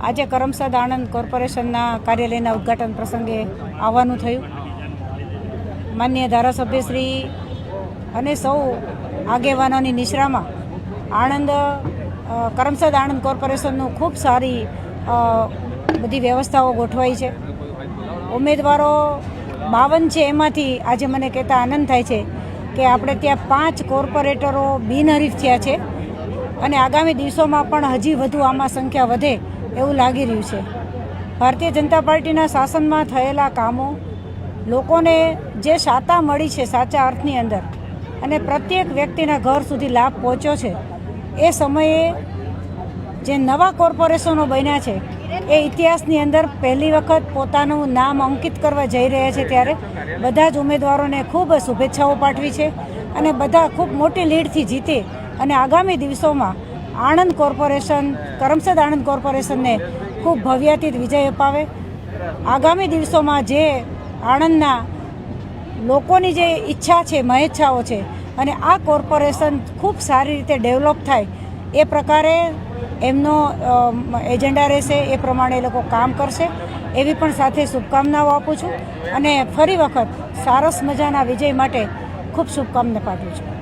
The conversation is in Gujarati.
આજે કરમસદ આણંદ કોર્પોરેશનના કાર્યાલયના ઉદ્ઘાટન પ્રસંગે આવવાનું થયું। માનનીય ધારાસભ્યશ્રી અને સૌ આગેવાનોની નિશ્રામાં આણંદ કરમસદ આણંદ કોર્પોરેશનનું ખૂબ સારી બધી વ્યવસ્થાઓ ગોઠવાઈ છે। ઉમેદવારો 52 છે, એમાંથી આજે મને કહેતા આનંદ થાય છે કે આપણે ત્યાં 5 કોર્પોરેટરો બિનહરીફ થયા છે અને આગામી દિવસોમાં પણ હજી વધુ આમાં સંખ્યા વધે એવું લાગી રહ્યું છે। ભારતીય જનતા પાર્ટીના શાસનમાં થયેલા કામો લોકોને જે શાતા મળી છે સાચા અર્થની અંદર અને પ્રત્યેક વ્યક્તિના ઘર સુધી લાભ પહોંચ્યો છે, એ સમયે જે નવા કોર્પોરેશનો બન્યા છે એ ઇતિહાસની અંદર પહેલી વખત પોતાનું નામ અંકિત કરવા જઈ રહ્યા છે, ત્યારે બધા જ ઉમેદવારોને ખૂબ શુભેચ્છાઓ પાઠવી છે અને બધા ખૂબ મોટી લીડથી જીતે અને આગામી દિવસોમાં આણંદ કોર્પોરેશન કરમસદ આણંદ કોર્પોરેશનને ખૂબ ભવ્યાતીત વિજય અપાવે। આગામી દિવસોમાં જે આણંદના લોકોની જે ઈચ્છા છે, મહેચ્છાઓ છે અને આ કોર્પોરેશન ખૂબ સારી રીતે ડેવલપ થાય એ પ્રકારે એમનો એજન્ડા રહેશે, એ પ્રમાણે એ લોકો કામ કરશે એવી પણ સાથે શુભકામનાઓ આપું છું અને ફરી વખત સરસ મજાના વિજય માટે ખૂબ શુભકામના પાઠવું છું।